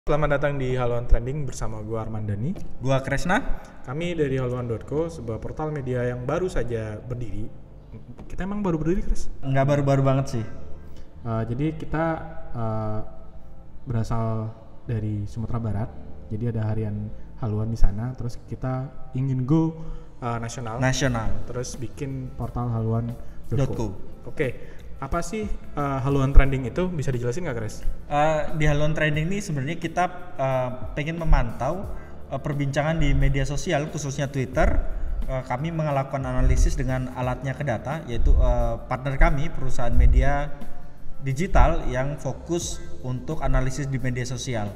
Selamat datang di Haluan Trending bersama gue Armandani. Gua Kresna. Kami dari haluan.co, sebuah portal media yang baru saja berdiri. Kita emang baru berdiri, Kres? Nggak baru-baru banget sih. Jadi kita berasal dari Sumatera Barat. Jadi ada harian haluan di sana. Terus kita ingin go nasional. Terus bikin portal haluan.co. Oke. Apa sih haluan trending itu? Bisa dijelasin nggak, Kres? Di Haluan Trending ini sebenarnya kita pengen memantau perbincangan di media sosial, khususnya Twitter. Kami melakukan analisis dengan alatnya ke data, yaitu partner kami, perusahaan media digital yang fokus untuk analisis di media sosial.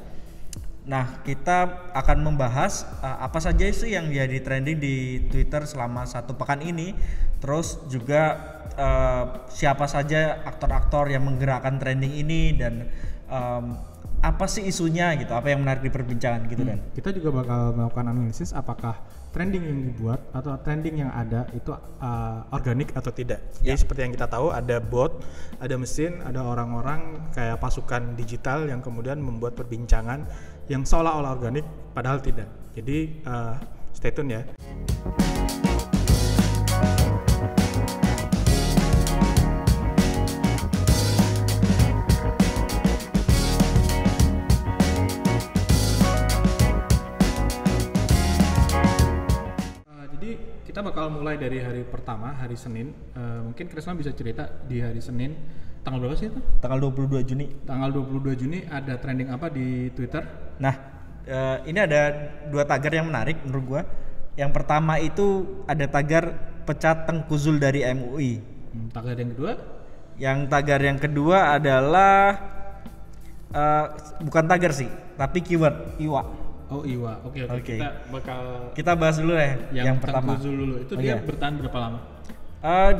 Nah, kita akan membahas apa saja sih yang jadi trending di Twitter selama satu pekan ini. Terus juga siapa saja aktor-aktor yang menggerakkan trending ini dan apa sih isunya gitu, apa yang menarik di perbincangan gitu. Dan kita juga bakal melakukan analisis apakah trending yang dibuat atau trending yang ada itu organik atau tidak. Jadi seperti yang kita tahu, ada bot, ada mesin, ada orang-orang kayak pasukan digital yang kemudian membuat perbincangan yang seolah-olah organik padahal tidak. Jadi stay tune ya. Kita bakal mulai dari hari pertama, hari Senin. Mungkin Kresna bisa cerita di hari Senin tanggal berapa sih itu? Tanggal 22 Juni. Tanggal 22 Juni ada trending apa di Twitter? Nah, ini ada dua tagar yang menarik menurut gua. Yang pertama itu ada tagar pecat Tengku Zul dari MUI. Tagar yang kedua? Yang tagar yang kedua adalah bukan tagar sih, tapi keyword Iwa. Oh, Iwa. Oke. Kita bahas dulu ya yang pertama. Tengku Zul dulu. Itu dia bertahan berapa lama?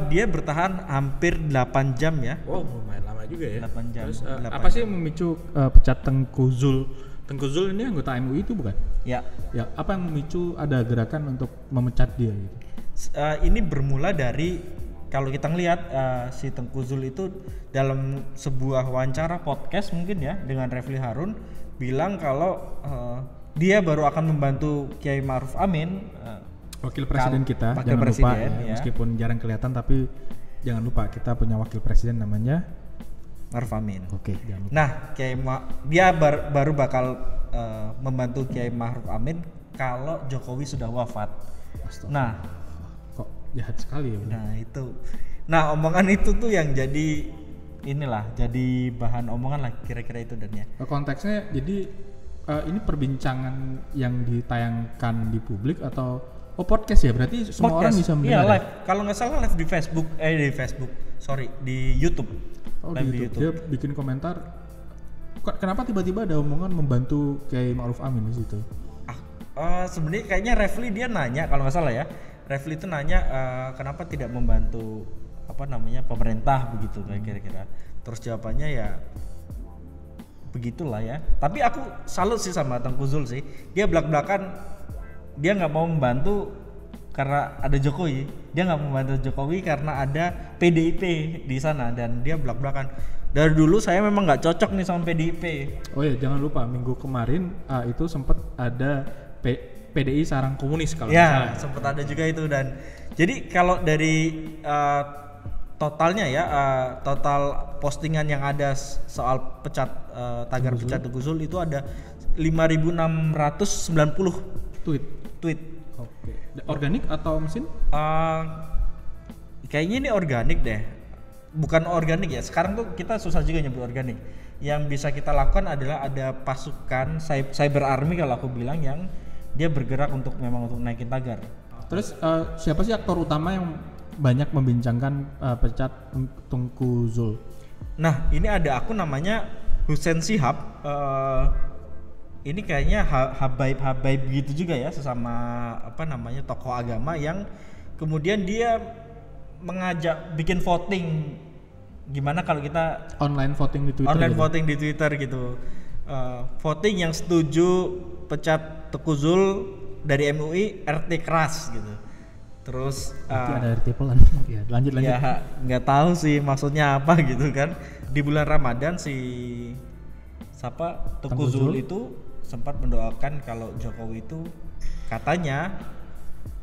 Dia bertahan hampir 8 jam ya. Oh, lumayan lama juga ya. 8 jam. Terus 8 apa sih yang memicu pecat Tengku Zul? Tengku Zul ini anggota MUI itu bukan? Ya. Ya, apa yang memicu ada gerakan untuk memecat dia gitu? Ini bermula dari, kalau kita ngelihat si Tengku Zul itu dalam sebuah wawancara podcast mungkin ya dengan Refli Harun bilang kalau dia baru akan membantu Kiai Ma'ruf Amin, wakil presiden kita. Wakil jangan presiden, lupa ya. Meskipun jarang kelihatan tapi jangan lupa kita punya wakil presiden namanya Ma'ruf Amin. Oke, jangan lupa. Nah, dia baru bakal membantu Kiai Ma'ruf Amin kalau Jokowi sudah wafat. Nah, kok jahat sekali ya. Nah, itu. Nah, omongan itu tuh yang jadi jadi bahan omongan lah kira-kira itu dan ya. Konteksnya jadi ini perbincangan yang ditayangkan di publik atau podcast ya? Berarti semua podcast. Orang bisa mendengar. Iya, live. Kalau nggak salah live di YouTube. Oh, live di YouTube. Dia bikin komentar. Kenapa tiba-tiba ada omongan membantu Kiai Ma'ruf Amin di situ? Sebenarnya kayaknya Refli dia nanya, kalau nggak salah ya. Refli itu nanya kenapa tidak membantu pemerintah begitu kira-kira. Terus jawabannya ya begitulah ya. Tapi aku salut sih sama Tengku Zul sih. Dia belak-belakan, dia nggak mau membantu karena ada Jokowi. Dia nggak mau membantu Jokowi karena ada PDIP di sana, dan dia belak-belakan. Dari dulu saya memang nggak cocok nih sama PDIP. Oh ya, jangan lupa minggu kemarin itu sempat ada PDI sarang komunis kalau nggak salah. Ya, sempat ada juga itu. Dan jadi kalau dari totalnya ya, total postingan yang ada soal tagar pecat Tengku Zul itu ada 5.690 tweet. Oke. Organik atau mesin? Kayaknya ini organik deh. Bukan organik ya. Sekarang tuh kita susah juga nyebut organik. Yang bisa kita lakukan adalah ada pasukan cyber army kalau aku bilang, yang dia bergerak untuk naikin tagar. Terus siapa sih aktor utama yang banyak membincangkan pecat Tengku Zul? Nah, ini ada akun namanya Hussein Shihab. Ini kayaknya habaib gitu juga ya, sesama tokoh agama yang kemudian dia mengajak bikin voting. Gimana kalau kita online voting di Twitter? Online voting di Twitter gitu. Voting yang setuju pecat Tengku Zul dari MUI RT keras gitu. Terus ada RT pelan. Ya, lanjut. Ya nggak tahu sih maksudnya apa gitu kan. Di bulan Ramadan si Siapa Tengku Tengku Zul Zul itu sempat mendoakan kalau Jokowi itu katanya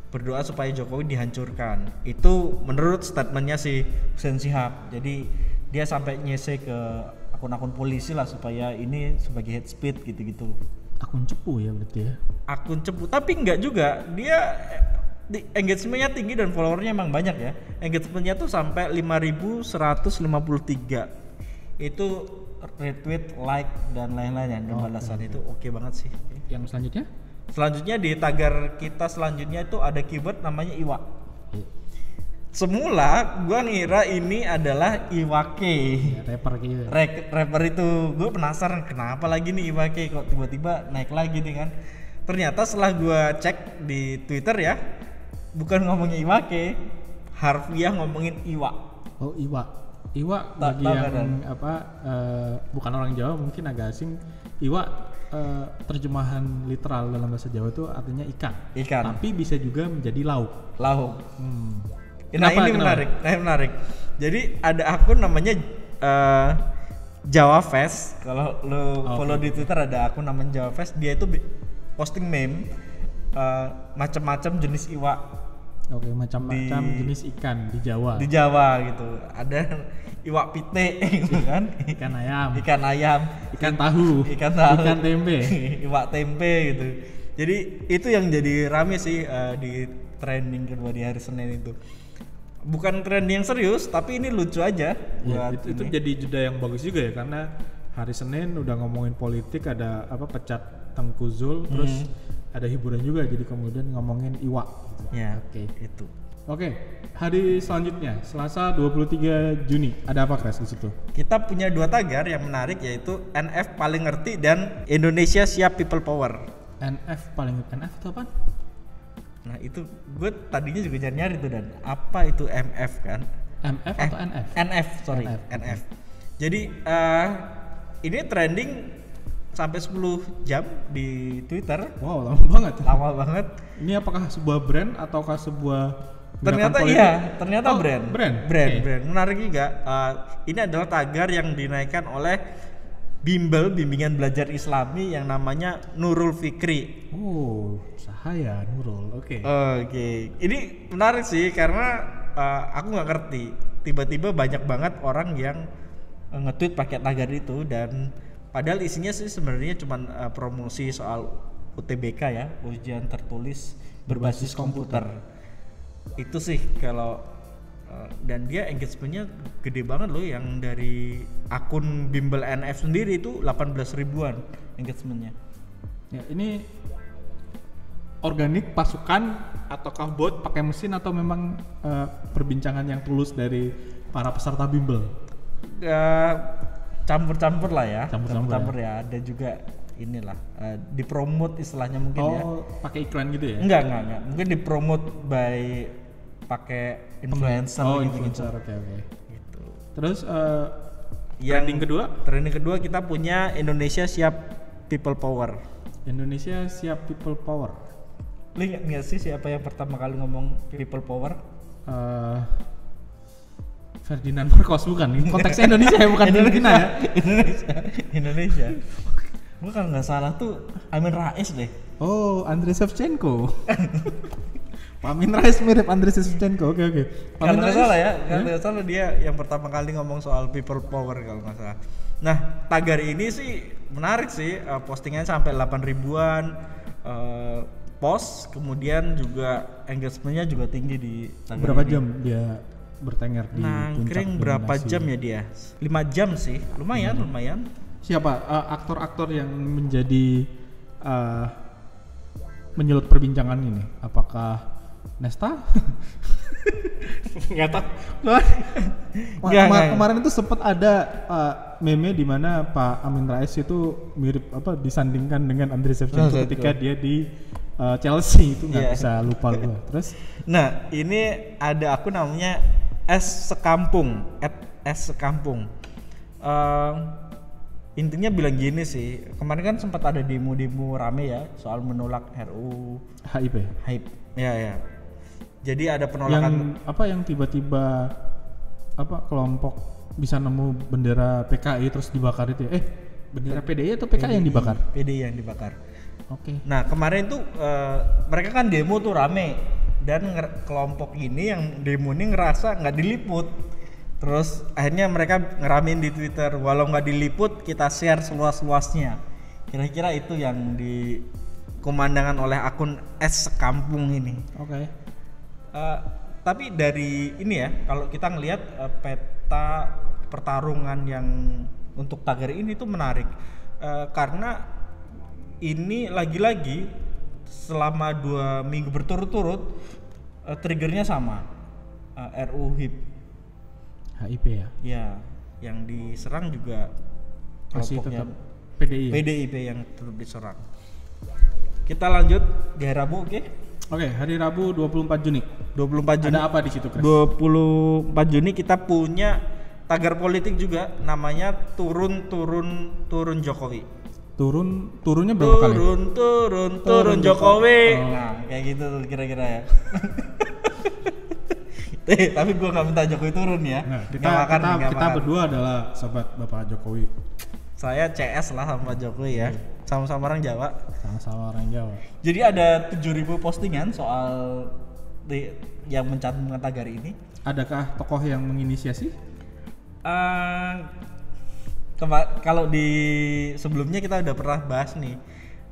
berdoa supaya Jokowi dihancurkan. Itu menurut statementnya si Hussein Shihab. Jadi dia sampai nyese ke akun-akun polisi lah supaya ini sebagai hate speech gitu-gitu. Akun cepu ya berarti ya. Akun cepu, tapi enggak juga. Dia engagementnya tinggi dan followernya emang banyak ya. Engagementnya tuh sampai 5.153. Itu retweet, like dan lain-lain dan balasan itu oke banget sih. Yang selanjutnya? Selanjutnya di tagar kita selanjutnya itu ada keyword namanya Iwa. Semula gua ngira ini adalah Iwake. Ya, rapper gitu. Rapper itu gue penasaran kenapa lagi nih Iwake kok tiba-tiba naik lagi nih kan. Ternyata setelah gua cek di Twitter ya, bukan ngomongin Iwake, harfiah ngomongin Iwa. Oh, Iwa. Iwa bagi yang bukan orang Jawa mungkin agak asing. Iwa terjemahan literal dalam bahasa Jawa itu artinya ikan. Tapi bisa juga menjadi lauk. Nah, ini menarik. Jadi ada akun namanya Jawa Fest. Kalau lo follow di Twitter ada akun namanya Jawa Fest. Dia itu posting meme macam-macam jenis iwa. Oke, macam-macam jenis ikan di Jawa. Di Jawa gitu. Ada iwak pite gitu kan. Ikan ayam. Ikan tahu. Ikan tempe. Iwak tempe gitu. Jadi itu yang jadi rame sih di trending kedua di hari Senin itu. Bukan trending yang serius, tapi ini lucu aja. Ya, itu jadi jeda yang bagus juga ya, karena hari Senin udah ngomongin politik, ada pecat Tengku Zul, terus ada hiburan juga, jadi kemudian ngomongin Iwa. Gitu. Ya, itu. Oke, hari selanjutnya Selasa 23 Juni ada apa Kres di situ? Kita punya 2 tagar yang menarik, yaitu NF paling ngerti dan Indonesia siap people power. NF itu apa? Nah itu gue tadinya juga nyari tuh dan apa itu MF kan? MF atau NF? NF. Jadi ini trending sampai 10 jam di Twitter. Wow, lama banget. Lama banget. Ini apakah sebuah brand ataukah sebuah ternyata politik? Iya, ternyata brand. Okay. Menarik juga. Ini adalah tagar yang dinaikkan oleh bimbel bimbingan belajar Islami yang namanya Nurul Fikri. Oh, Sahaya Nurul. Oke. Ini menarik sih karena aku nggak ngerti. Tiba-tiba banyak banget orang yang nge-tweet pakai tagar itu, dan padahal isinya sih sebenarnya cuma promosi soal UTBK ya, ujian tertulis berbasis komputer. Itu sih kalau dan dia engagementnya gede banget loh, yang dari akun bimbel NF sendiri itu 18 ribuan engagementnya. Ya, ini organik pasukan ataukah bot pakai mesin atau memang perbincangan yang tulus dari para peserta bimbel? Campur-campur lah ya. Campur-campur ya. Ada juga inilah dipromot istilahnya mungkin ya. Oh, pakai iklan gitu ya? Enggak. Mungkin dipromot by pakai influencer. Influencer. Oke. Gitu. Terus trending kedua kita punya Indonesia siap people power. Indonesia siap people power. Lu ingat nggak sih siapa yang pertama kali ngomong people power? Ferdinand Marcos bukan? Konteksnya Indonesia ya, bukan Filipina ya? Indonesia. Gue kalau nggak salah tuh Amin Rais deh. Oh, Andrei Shevchenko. Amin Rais mirip Andrei Shevchenko. Oke. Kalau nggak salah ya, kalau nggak salah dia yang pertama kali ngomong soal people power kalau nggak salah. Nah, tagar ini sih menarik sih, postingannya sampai 8 ribuan post, kemudian juga engagementnya juga tinggi di tagar. Berapa ini. jam dia bertengger di puncak berapa dominasi? jam ya dia? 5 jam sih, lumayan. Siapa aktor-aktor yang menjadi menyulut perbincangan ini? Apakah Nesta? Nggak tahu. Kemarin itu sempat ada meme di mana Pak Amin Rais itu mirip disandingkan dengan Andrei Shevchenko ketika dia di Chelsea, itu nggak bisa lupa gue. Terus? Nah ini ada aku namanya S Sekampung. Intinya bilang gini sih, kemarin kan sempat ada demo rame ya soal menolak RUU HIP. Ya. Jadi ada penolakan yang tiba-tiba kelompok bisa nemu bendera PKI terus dibakar itu ya. Bendera PDI atau PKI yang dibakar? PDI yang dibakar. Oke. Nah kemarin tuh mereka kan demo tuh rame dan kelompok ini yang demo ini ngerasa nggak diliput. Terus akhirnya mereka ngeramein di Twitter, walau nggak diliput kita share seluas-luasnya. Kira-kira itu yang dikumandangkan oleh akun S Sekampung ini. Oke. Tapi dari ini ya, kalau kita ngelihat peta pertarungan yang untuk tagar ini tuh menarik, karena ini lagi-lagi selama 2 minggu berturut-turut triggernya sama, RUU HIP ya. Ya, yang diserang juga Masih kelompoknya tetap PDI. PDIP yang tetap diserang. Kita lanjut di hari Rabu, oke? Oke, hari Rabu 24 Juni. 24 Juni. Ada apa di situ, Chris? 24 Juni kita punya tagar politik juga, namanya turun Jokowi. Turunnya berapa kali? Turun Jokowi. Oh. Nah, kayak gitu tuh kira-kira ya. Tapi gua nggak minta Jokowi turun ya. Nah, kita berdua adalah sahabat Bapak Jokowi. Saya CS lah sama Jokowi ya. Sama-sama orang Jawa. Sama-sama orang Jawa. Jadi ada 7.000 postingan soal yang mencantumkan tagar ini. Adakah tokoh yang menginisiasi? Kalau di sebelumnya kita udah pernah bahas nih,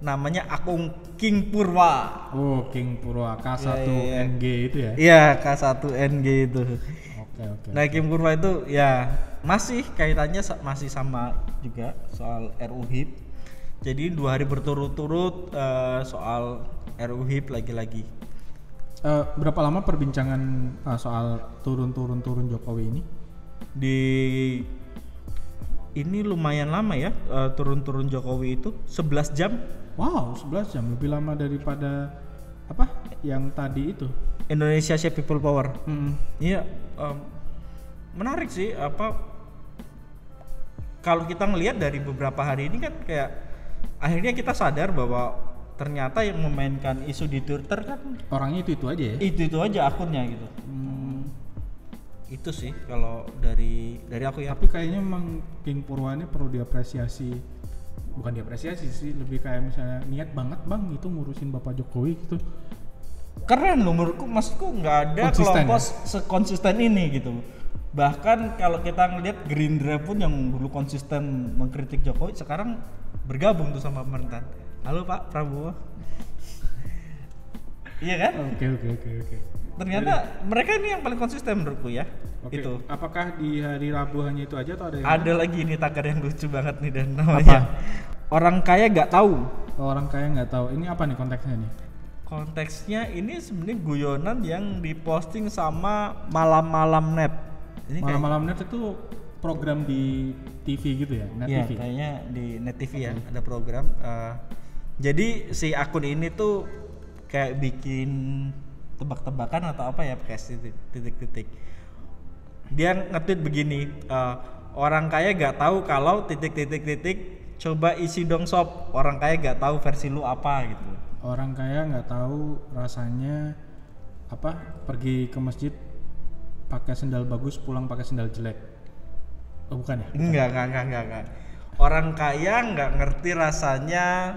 namanya akun King Purwa. Oh, King Purwa K1NG itu ya? Iya, K1NG itu. Oke. Nah, King Purwa itu ya masih kaitannya masih sama juga soal RUU HIP. Jadi 2 hari berturut-turut soal RUU HIP lagi-lagi. Berapa lama perbincangan soal turun Jokowi ini? Ini lumayan lama ya, turun Jokowi itu 11 jam. Wow, 11 jam, lebih lama daripada apa yang tadi itu, Indonesia Shape People Power. Iya, menarik sih. Kalau kita ngelihat dari beberapa hari ini kan kayak akhirnya kita sadar bahwa ternyata yang memainkan isu di Twitter kan orangnya itu aja ya? Itu aja akunnya gitu. Itu sih kalau dari aku ya. Tapi kayaknya memang King Purwa ini perlu diapresiasi. Bukan diapresiasi sih, lebih kayak misalnya niat banget bang itu ngurusin Bapak Jokowi gitu. Keren loh menurutku, maksudku nggak ada konsisten, kelompok sekonsisten ini gitu. Bahkan kalau kita ngelihat Gerindra pun yang dulu konsisten mengkritik Jokowi sekarang bergabung tuh sama pemerintahan. Halo Pak Prabowo. Iya kan? Oke. Ternyata mereka ini yang paling konsisten menurutku ya. Oke. Itu. Apakah di hari Rabu hanya itu aja atau ada yang Ada lagi ini tagar yang lucu banget nih dan namanya orang kaya nggak tahu. Orang kaya nggak tahu. Ini apa nih konteksnya nih? Konteksnya ini sebenarnya guyonan yang diposting sama Malam-Malam Net. Malam-Malam Net itu program di TV gitu ya? Net Iya, TV. kayaknya di Net TV ya, ada program. Jadi si akun ini tuh kayak bikin tebak-tebakan atau apa ya, pakai titik-titik. Dia nge-tweet begini, orang kaya gak tahu kalau titik-titik, coba isi dong sob, orang kaya gak tahu versi lu apa gitu. Orang kaya nggak tahu rasanya apa pergi ke masjid pakai sendal bagus pulang pakai sendal jelek. Oh bukan ya? Enggak. Orang kaya nggak ngerti rasanya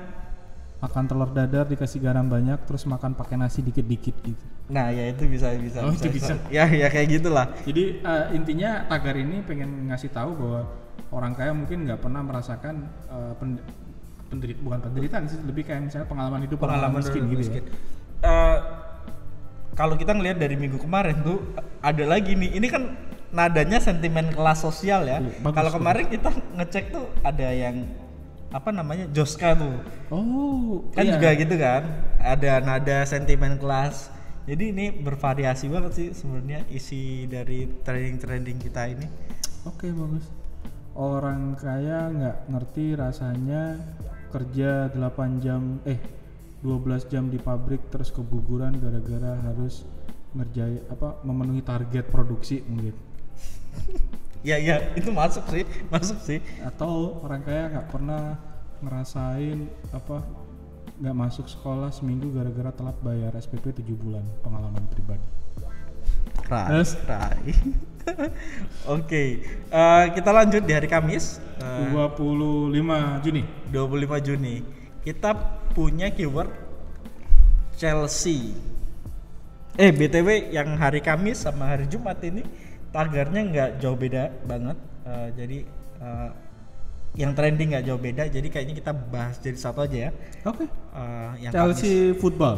makan telur dadar dikasih garam banyak terus makan pakai nasi dikit-dikit gitu. Nah ya itu bisa. Oh, itu bisa. Ya kayak gitulah. Jadi intinya tagar ini pengen ngasih tahu bahwa orang kaya mungkin nggak pernah merasakan bukan penderitaan sih, lebih kayak misalnya pengalaman hidup pengalaman miskin gitu ya. Kalau kita ngelihat dari minggu kemarin tuh ada lagi nih, ini kan nadanya sentimen kelas sosial ya. Kalau kemarin kita ngecek tuh ada yang apa namanya Joska tuh. Oh, kan iya. juga gitu kan, ada nada sentimen kelas. Jadi ini bervariasi banget sih sebenarnya isi dari trending kita ini. Oke, bagus. Orang kaya nggak ngerti rasanya kerja 12 jam di pabrik terus keguguran gara-gara harus memenuhi target produksi mungkin. Ya itu masuk sih. Atau orang kaya nggak pernah ngerasain nggak masuk sekolah seminggu gara-gara telat bayar SPP 7 bulan, pengalaman pribadi. Terus? Oke, kita lanjut di hari Kamis 25 Juni. 25 Juni. Kita punya keyword Chelsea. BTW yang hari Kamis sama hari Jumat ini tagarnya nggak jauh beda banget. Jadi yang trending nggak jauh beda. Jadi kayaknya kita bahas jadi satu aja ya. Oke. Yang Chelsea Kamis. Football.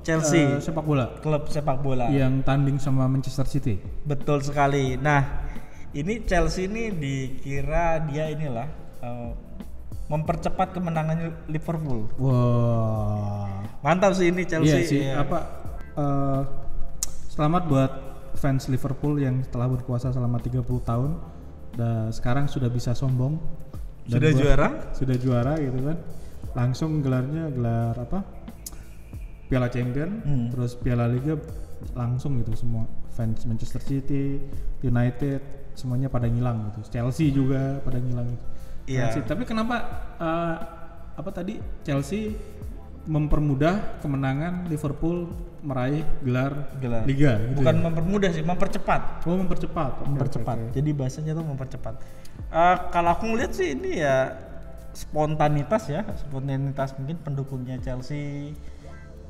Chelsea sepak bola. Klub sepak bola Yang tanding sama Manchester City. betul sekali. Nah ini Chelsea ini dikira dia inilah mempercepat kemenangan Liverpool. Wah. Mantap sih ini Chelsea. Iya sih. Ya. Selamat buat fans Liverpool yang telah berkuasa selama 30 tahun dan sekarang sudah bisa sombong. Dan sudah juara gitu kan. Langsung gelar Piala Champion, terus Piala Liga langsung gitu semua fans Manchester City, United semuanya pada ngilang gitu. Chelsea juga pada ngilang gitu. Iya. Tapi kenapa Chelsea mempermudah kemenangan Liverpool meraih gelar Liga gitu. Bukan mempermudah sih, mempercepat. Oh, mempercepat. Okay. Jadi bahasanya tuh mempercepat. Kalau aku ngeliat sih ini ya spontanitas mungkin pendukungnya Chelsea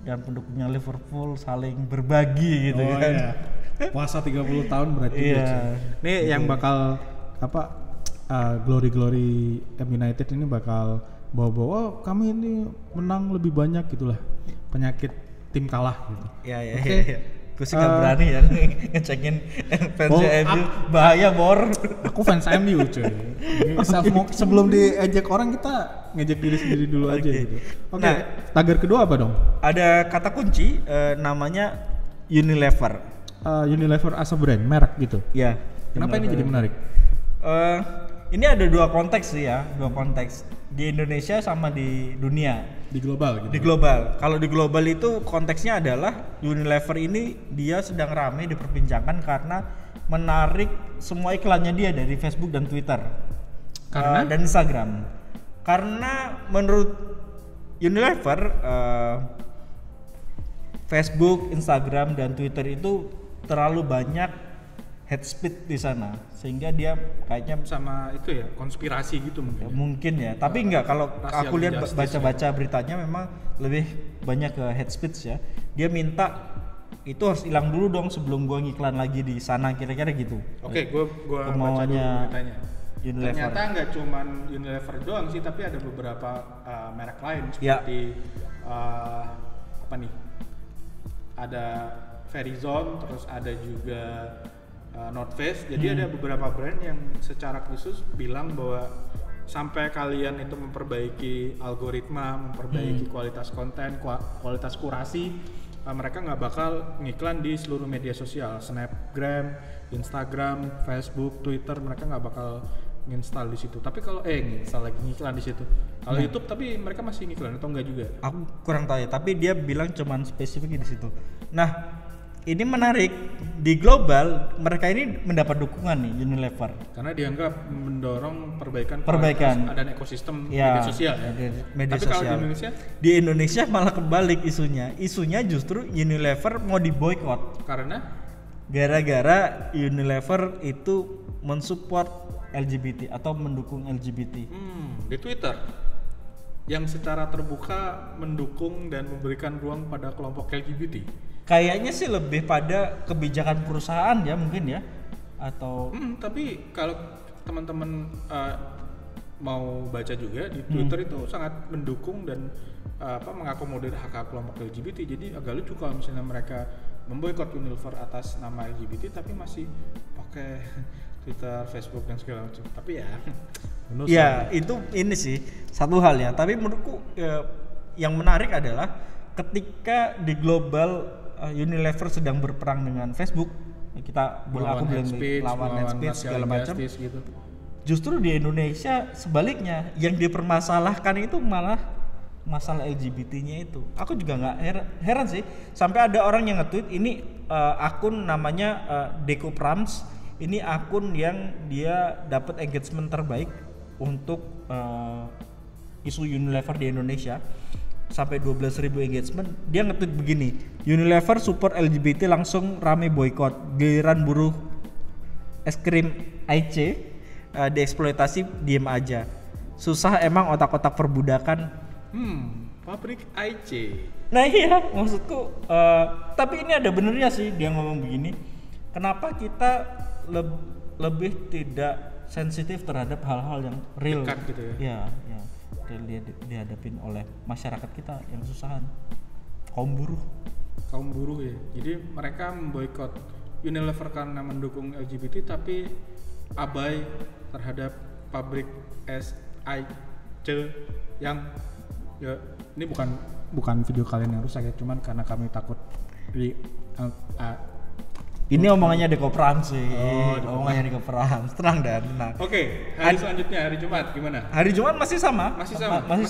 dan pendukungnya Liverpool saling berbagi gitu kan. Iya. Puasa 30 tahun berarti. Iya. Ini gitu. Yang bakal glory United ini bakal bawa kami ini menang lebih banyak gitulah. Penyakit tim kalah gitu. Iya. Gue sih gak berani ya ngecekin fansnya MU, bahaya Bor. Aku fans MU cuy. Sebelum diejek orang kita ngejek diri sendiri dulu aja gitu. Oke. Nah, tagar kedua apa dong? Ada kata kunci namanya Unilever. Unilever as a brand, merek gitu. Iya. Kenapa ini jadi menarik? Ini ada dua konteks sih ya, di Indonesia sama di dunia. Di global gitu. Di global. Kalau di global itu konteksnya adalah Unilever ini dia sedang ramai diperbincangkan karena menarik semua iklannya dia dari Facebook dan Twitter. Dan Instagram. Karena menurut Unilever Facebook, Instagram dan Twitter itu terlalu banyak head speed di sana sehingga dia kayaknya sama itu ya konspirasi gitu mungkin ya tapi enggak kalau aku lihat baca beritanya memang lebih banyak ke head speech ya. Dia minta itu harus hilang dulu dong sebelum gua ngiklan lagi di sana kira-kira gitu. Oke, gua baca dulu beritanya. Unilever. Ternyata nggak cuman Unilever doang sih tapi ada beberapa merek lain seperti ada Verizon, terus ada juga North Face. Jadi ada beberapa brand yang secara khusus bilang bahwa sampai kalian itu memperbaiki algoritma, memperbaiki kualitas konten, kualitas kurasi, mereka nggak bakal ngiklan di seluruh media sosial, Snapgram, Instagram, Facebook, Twitter, mereka nggak bakal nginstal di situ. Tapi kalau ngiklan di situ. Kalau YouTube tapi mereka masih ngiklan atau enggak juga? Aku kurang tahu ya, tapi dia bilang cuman spesifik di situ. Nah, ini menarik, di global mereka ini mendapat dukungan nih Unilever karena dianggap mendorong perbaikan dan ekosistem ya, media sosial ya. Media tapi sosial. Kalau di Indonesia malah kebalik isunya justru Unilever mau diboykot karena gara-gara Unilever itu mensupport LGBT atau mendukung LGBT di Twitter yang secara terbuka mendukung dan memberikan ruang pada kelompok LGBT. Kayaknya sih lebih pada kebijakan perusahaan ya mungkin ya atau tapi kalau teman-teman mau baca juga di Twitter itu sangat mendukung dan mengakomodir hak-hak kelompok LGBT. Jadi agak lucu kalau misalnya mereka memboikot Unilever atas nama LGBT tapi masih pakai Twitter, Facebook dan segala macam. Tapi ya itu ini sih satu hal ya. Tapi menurutku yang menarik adalah ketika di global Unilever sedang berperang dengan Facebook, aku bilang lawan head speech segala macam. Gitu. Justru di Indonesia sebaliknya yang dipermasalahkan itu malah masalah LGBT-nya itu. Aku juga nggak heran sih. Sampai ada orang yang nge-tweet ini akun namanya Deco Prams. Ini akun yang dia dapat engagement terbaik untuk isu Unilever di Indonesia. sampai 12.000 engagement. Dia nge-tweet begini, Unilever support LGBT langsung rame boykot, giliran buruh es krim IC dieksploitasi diem aja. Susah emang otak-otak perbudakan. Pabrik IC. Nah iya, maksudku tapi ini ada benernya sih dia ngomong begini. Kenapa kita lebih tidak sensitif terhadap hal-hal yang real dekat gitu ya? Ya dihadapin oleh masyarakat kita yang kesusahan, kaum buruh Ya. Jadi mereka memboikot Unilever karena mendukung LGBT tapi abai terhadap pabrik SIC yang ya ini bukan video kalian yang rusak ya, cuman karena kami takut ini omongannya Dekoperan sih. Omongannya Dekoperan. Tenang dan tenang. Oke, hari selanjutnya hari Jumat gimana? Hari Jumat masih sama. Masih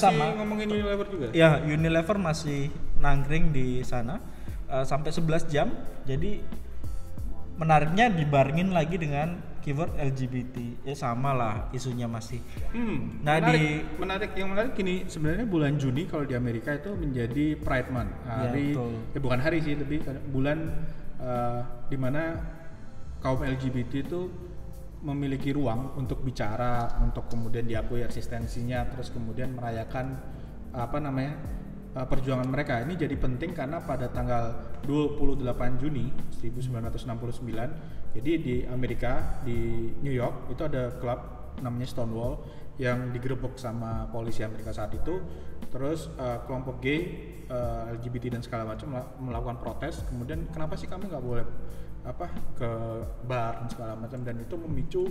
sama. Ngomongin Unilever juga? Ya, Unilever masih nangkring di sana sampai 11 jam. Jadi menariknya dibarengin lagi dengan keyword LGBT. Ya sama lah isunya masih. Nah, menarik gini, sebenarnya bulan Juni kalau di Amerika itu menjadi Pride Month. Bukan hari sih, lebih bulan di mana kaum LGBT itu memiliki ruang untuk bicara, untuk kemudian diakui eksistensinya, terus kemudian merayakan perjuangan mereka. Ini jadi penting karena pada tanggal 28 Juni 1969, jadi di Amerika, di New York itu ada klub namanya Stonewall yang digerebek sama polisi Amerika saat itu. Terus kelompok gay, LGBT dan segala macam melakukan protes. Kemudian kenapa sih kami nggak boleh ke bar dan segala macam, dan itu memicu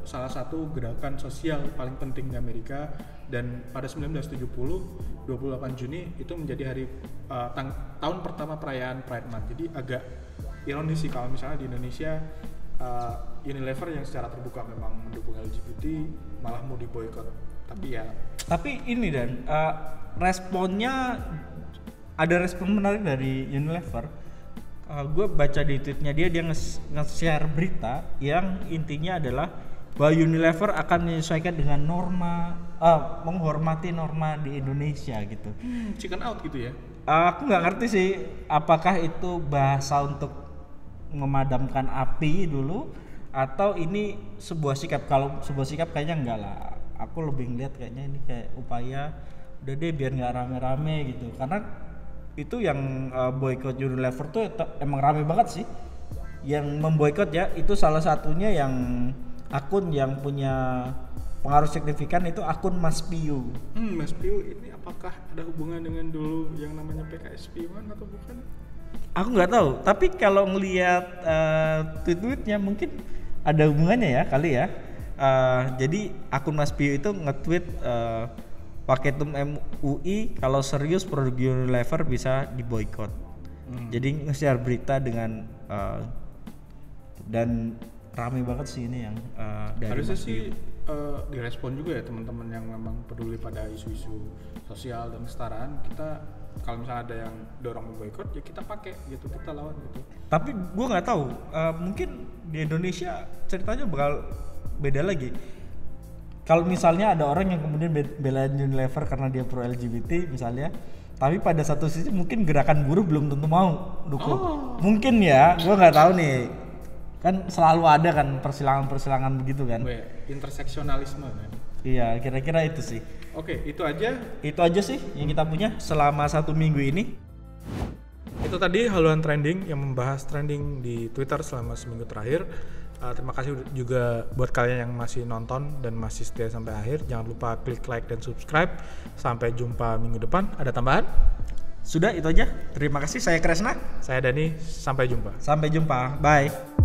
salah satu gerakan sosial paling penting di Amerika. Dan pada 1970 28 Juni itu menjadi hari tahun pertama perayaan Pride Month. Jadi agak ironis sih kalau misalnya di Indonesia Unilever yang secara terbuka memang mendukung LGBT malah mau diboykot. Tapi ini dan responnya, ada respon menarik dari Unilever. Gue baca di tweetnya dia nge-share berita yang intinya adalah bahwa Unilever akan menyesuaikan dengan norma, menghormati norma di Indonesia gitu. Chicken out gitu ya? Aku nggak ngerti sih apakah itu bahasa untuk memadamkan api dulu atau ini sebuah sikap. Kalau sebuah sikap kayaknya enggak lah. Aku lebih ngeliat kayaknya ini kayak upaya udah deh biar nggak rame-rame gitu, karena itu yang boykot Unilever tuh emang rame banget sih yang memboykot ya. Itu salah satunya yang akun yang punya pengaruh signifikan itu akun Mas Piu. Mas Piu ini apakah ada hubungan dengan dulu yang namanya PKS Piuan atau bukan? Aku nggak tahu, tapi kalau ngelihat tweet-tweetnya mungkin ada hubungannya ya kali ya. Jadi akun Mas Piu itu nge-tweet Waketum MUI kalau serius produk Unilever bisa diboykot. Jadi nge-share berita dengan dan ramai banget sih ini yang dari harusnya sih direspon juga ya teman-teman yang memang peduli pada isu-isu sosial dan kesetaraan. Kita kalau misalnya ada yang dorong memboikot ya kita pakai gitu, kita lawan gitu. Tapi gue nggak tahu, mungkin di Indonesia ceritanya bakal beda lagi. Kalau misalnya ada orang yang kemudian belain Unilever karena dia pro LGBT misalnya, tapi pada satu sisi mungkin gerakan buruh belum tentu mau dukung. Mungkin ya, gue nggak tahu nih. Kan selalu ada kan persilangan begitu kan. Interseksionalisme kan. Iya, kira-kira itu sih. Oke, itu aja. Itu aja sih yang kita punya selama 1 minggu ini. Itu tadi haluan trending yang membahas trending di Twitter selama seminggu terakhir. Terima kasih juga buat kalian yang masih nonton dan masih setia sampai akhir. Jangan lupa klik like dan subscribe. Sampai jumpa minggu depan. Ada tambahan? Sudah, itu aja. Terima kasih. Saya Kresna. Saya Dani. Sampai jumpa. Sampai jumpa. Bye.